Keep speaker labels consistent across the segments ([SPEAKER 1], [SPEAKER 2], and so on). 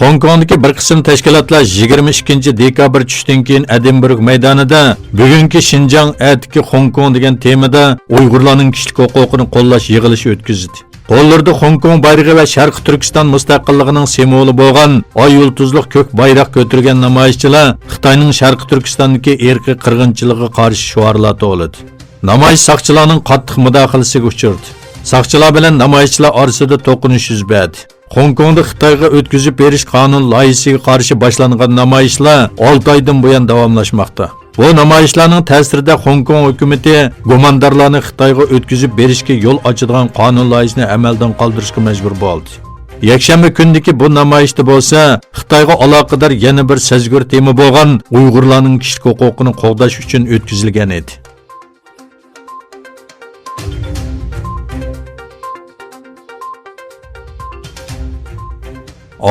[SPEAKER 1] Hong Kongdagi bir qism tashkilotlar 22 dekabr tushdan keyin Edinburg maydonida bugungi Xinjiang atiki Hong Kong degan temada Uyg'urlarning kishilik huquqini qo'llash yig'ilishi o'tkazdi. Qo'llarda Hong Kong bayrog'i va Sharqi Turkiston mustaqilligining simvoli bo'lgan oy yulduzli ko'k bayroq ko'targan namoyishchilar Xitoyning Sharqi Turkistondagi erkiy qirg'inchiligiga qarshi shiorlar to'ladi. Namoyish soqchilarning qattiq mudohalasiga uchradi. Soqchilar bilan namoyishchilar orasida to'qinish yuz berdi. Hong Kongda Xitoyga o'tkazib berish qonun loyihasiga qarshi boshlangan namoyishlar 6 oydan buyon davomlashmoqda. Bu namoyishlarning ta'sirida Hong Kong hukumatı gumondorlarni Xitoyga o'tkazib berishga yo'l ochadigan qonun loyihasini amaldan qoldirishga majbur bo'ldi. Yakshanba kundagi bu namoyishda bo'lsa, Xitoyga aloqador yana bir sezgur tema bo'lgan Uyg'urlarning kishilik huquqini qo'g'dash uchun o'tkazilgan edi.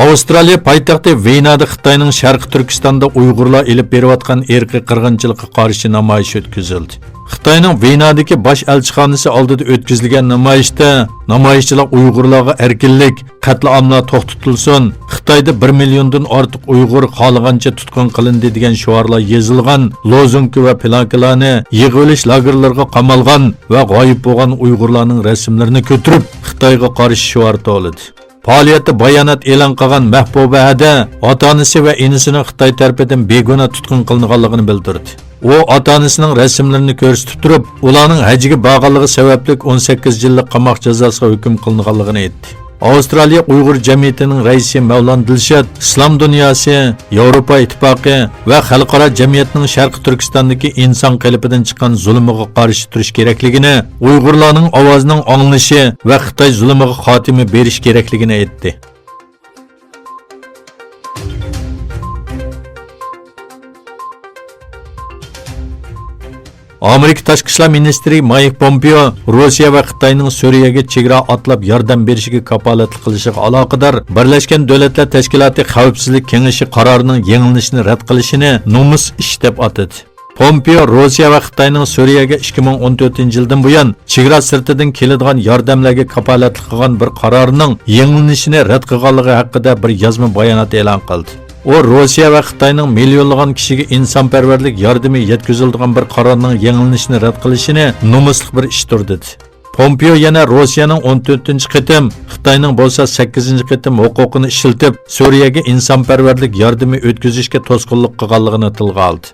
[SPEAKER 1] Avstraliya poytaxti Venada Xitoyning Sharqi Turkistonda Uyg'urlar elib berayotgan erkiy qirg'inchilikqa qarshi namoyish o'tkazildi. Xitoyning Venadagi bosh elchixonasi oldida o'tkazilgan namoyishda namoyishchilar Uyg'urlarga erkinlik, qatliamlar to'xtatilsin, Xitoyda 1 milliondan ortiq Uyg'ur xohlagancha tutqun qilindi degan shiorlar yozilgan lozung va plankalarni yig'ilish lagerlariga qamalgan va g'oyib bo'lgan Uyg'urlarning rasmlarini ko'tarib Xitoyga qarshi shior to'ladi. Faoliyatda bayonot e'lon qilgan Mahbuba Hada ota-onasi va inisining Xitoy tarafidan begona tutqun qilinganligini bildirdi. U ota-onasining rasmlarini ko'rsatib turib, ularning hajga borganligi sababli 18 yillik qamoq jazosiga hukm qilinganligini aytdi. Avstraliya Uyg'ur jamiyatining raisi Mavlon Dilshod Islom dunyosi, Yevropa ittifoqi va xalqaro jamiyatning Sharqi Turkistondagi inson qalbidan chiqqan zulmiga qarshi turish kerakligini, Uyg'urlarning ovozining anglishi va Xitoy zulmiga xotima berish kerakligini aytdi. Amerika Tashqi ishlar ministri Mike Pompeo Rossiya va Xitoyning Suriyaga chegara atlab yordam berishiga kafolatlik qilishiga aloqador Birlashgan Davlatlar Tashkiloti Xavfsizlik Kengashi qarorining yengilishini rad qilishini nomus ish deb atadi. Pompeo Rossiya va Xitoyning Suriyaga 2014-yildan buyon chegara sirtidan keladigan yordamlarga kafolatlik qilgan bir qarorining yengilishini rad qilganligi haqida bir yozma bayonot e'lon qildi. O Rossiya va Xitoyning millionlagan kishiga insonparvarlik yordami yetkaziladigan bir qarorning yengilishini rad qilishini nomusli bir ishdir dedi. Pompeo yana Rossiyaning 14-qitim, Xitoyning bo'lsa 8-qitim huquqini ishlatib, Suriyaga insonparvarlik yordami o'tkazishga to'sqinlik qilganligini tilga oldi.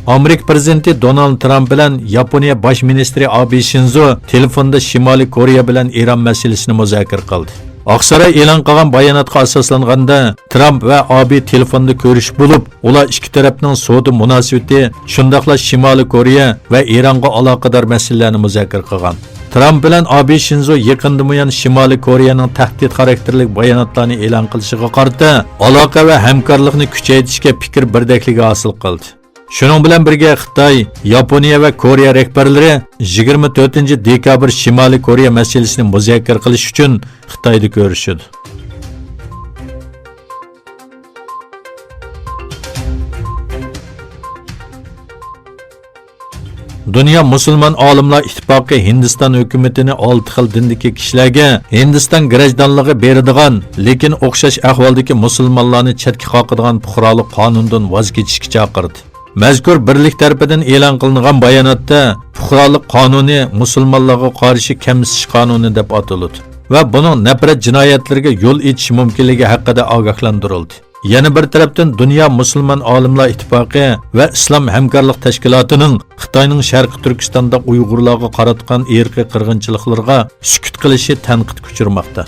[SPEAKER 1] Amerika prezidenti Donald Trump bilan Yaponiya bosh ministri Abe Shinzo telefonda Shimoliy Koreya bilan Eron masalasini muzokara qildi. Oqsaroy e'lon qilgan bayonotga asoslanganda Trump va Abe telefonda ko'rish bo'lib, ular ikki tarafning savdo munosabati, shundaqla Shimoliy Koreya va Eronga aloqador masalalarni muzokara qilgan. Trump bilan Abe Shinzo yaqinda buyon Shimoliy Koreyaning tahdid xarakterli bayonotlarini e'lon qilishiga qarata aloqa va hamkorlikni kuchaytirishga fikr birdakligi hosil qildi. Shuning bilan birga Xitoy, Yaponiya va Koreya rahbarlari 24 dekabr Shimoliy Koreya masalasini muzokara qilish uchun Xitoyda ko'rishdi. Dünya Musulmon olimlar ittifoqi Hindiston hukumatini 6 xil dindagi kishilarga Hindiston grajdanligi beradigan, lekin o'xshash ahvoldagi musulmonlarni chetga qoqadigan fuqarolik qonunidan voz kechishga chaqirdi. Mazkur birlik tarafidan e'lon qilingan bayonotda fuqarolik qonuni musulmonlarga qarshi kamsitish qonuni deb ataladi va buning nafrat jinoyatlariga yo'l etishi mumkinligi haqida ogohlantirildi. Yana bir tarafdan Dünya Musulmon olimlar ittifoqi va Islom hamkorlik tashkilotining Xitoyning Sharqi Turkistonda Uyg'urlarga qaratgan erkiy qirg'inchiliklarga sukut qilishi tanqid kuchirmoqda.